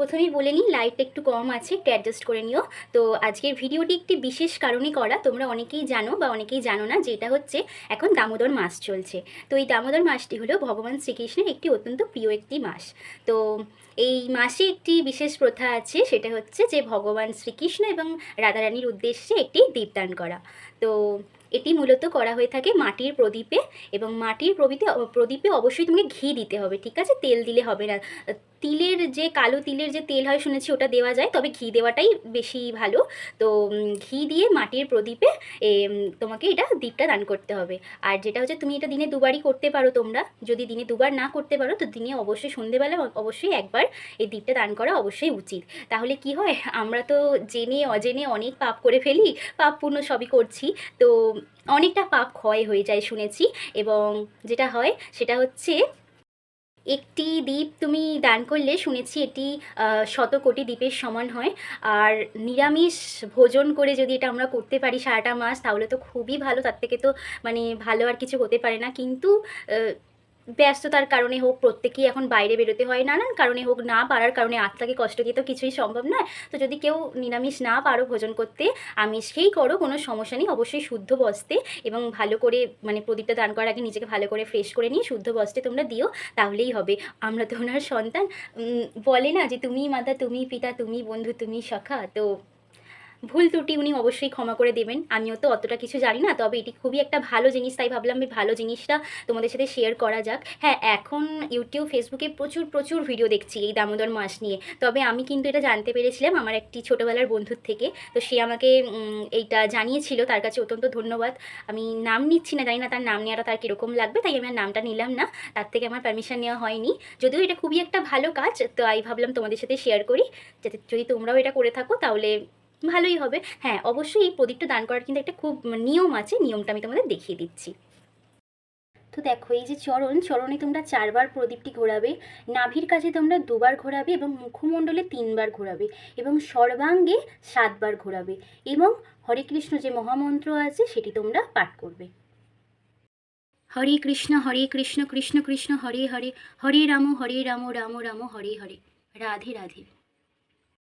প্রথমেই বলে নিই, লাইটটা একটু কম আছে, একটু অ্যাডজাস্ট করে নিও। তো আজকের ভিডিওটি একটি বিশেষ কারণে করা, তোমরা অনেকেই জানো বা অনেকেই জানো না, যেটা হচ্ছে এখন দামোদর মাস চলছে। তো এই দামোদর মাসটি হলো ভগবান শ্রীকৃষ্ণের একটি অত্যন্ত প্রিয় একটি মাস। তো এই মাসে একটি বিশেষ প্রথা আছে, সেটা হচ্ছে যে ভগবান শ্রীকৃষ্ণ এবং রাধারানীর উদ্দেশ্যে একটি দীপদান করা। তো এটি মূলত করা হয়ে থাকে মাটির প্রদীপে, এবং মাটির প্রদীপে অবশ্যই তোমাকে ঘি দিতে হবে, ঠিক আছে? তেল দিলে হবে না। তিলের যে কালো তিলের যে তেল হয় শুনেছি ওটা দেওয়া যায়, তবে ঘি দেওয়াটাই বেশি ভালো। তো ঘি দিয়ে মাটির প্রদীপে তোমাকে এটা দীপটা দান করতে হবে। আর যেটা হচ্ছে, তুমি এটা দিনে দুবারই করতে পারো। তোমরা যদি দিনে দুবার না করতে পারো, তো দিনে অবশ্যই সন্ধেবেলা অবশ্যই একবার এই দীপটা দান করা অবশ্যই উচিত। তাহলে কি হয়, আমরা তো জেনে অজেনে অনেক পাপ করে ফেলি, পাপ পুণ্য সবই করছি। তো অনেকটা পাপ ক্ষয় হয়ে যায় শুনেছি। এবং যেটা হয় সেটা হচ্ছে, একটি দ্বীপ তুমি দান করলে শুনেছি এটি 100 কোটি দ্বীপের সমান হয়। আর নিরামিষ ভোজন করে যদি এটা আমরা করতে পারি সারাটা মাস, তাহলে তো খুবই ভালো। তার থেকে তো মানে ভালো আর কিছু হতে পারে না। কিন্তু ব্যস্ততার কারণে হোক, প্রত্যেকেই এখন বাইরে বেরোতে হয়, নানান কারণে হোক, না পারার কারণে আত্মাকে কষ্ট দিয়ে তো কিছুই সম্ভব নয়। তো যদি কেউ নিরামিষ না পারো ভোজন করতে, আমিষকেই করো, কোনো সমস্যা নেই। অবশ্যই শুদ্ধ বস্ত্রে এবং ভালো করে মানে প্রদীপটা দান করার আগে নিজেকে ভালো করে ফ্রেশ করে নিয়ে শুদ্ধ বস্ত্রে তোমরা দিও, তাহলেই হবে। আমরা তো ওনার সন্তান। বলে না যে তুমি মাতা, তুমি পিতা, তুমি বন্ধু, তুমি সখা। তো ভুল ত্রুটি উনি অবশ্যই ক্ষমা করে দেবেন। আমিও তো অতটা কিছু জানি না, তবে এটি খুবই একটা ভালো জিনিস, তাই ভাবলাম এই ভালো জিনিসটা তোমাদের সাথে শেয়ার করা যাক। হ্যাঁ, এখন ইউটিউব ফেসবুকে প্রচুর প্রচুর ভিডিও দেখছি এই দামোদর মাস নিয়ে। তবে আমি কিন্তু এটা জানতে পেরেছিলাম আমার একটি ছোটোবেলার বন্ধুর থেকে। তো সে আমাকে এইটা জানিয়েছিল, তার কাছে অত্যন্ত ধন্যবাদ। আমি নাম নিচ্ছি না, জানি না তার নাম নেওয়াটা তার কীরকম লাগবে, তাই আমি আর নামটা নিলাম না। তার থেকে আমার পারমিশন নেওয়া হয়নি। যদিও এটা খুবই একটা ভালো কাজ, তো আমি ভাবলাম তোমাদের সাথে শেয়ার করি, যাতে যদি তোমরাও এটা করে থাকো তাহলে ভালোই হবে। হ্যাঁ, অবশ্যই এই প্রদীপটা দান করার কিন্তু একটা খুব নিয়ম আছে, নিয়মটা আমি তোমাদের দেখিয়ে দিচ্ছি। তো দেখো, এই যে চরণে তোমরা 4বার প্রদীপটি ঘোরাবে, নাভির কাছে তোমরা 2বার ঘোরাবে, এবং মুখমণ্ডলে 3বার ঘোরাবে, এবং সর্বাঙ্গে 7বার ঘোরাবে, এবং হরে কৃষ্ণ যে মহামন্ত্র আছে সেটি তোমরা পাঠ করবে। হরে কৃষ্ণ কৃষ্ণ কৃষ্ণ হরে হরে, হরে রাম রাম রাম হরে হরে। রাধে রাধে।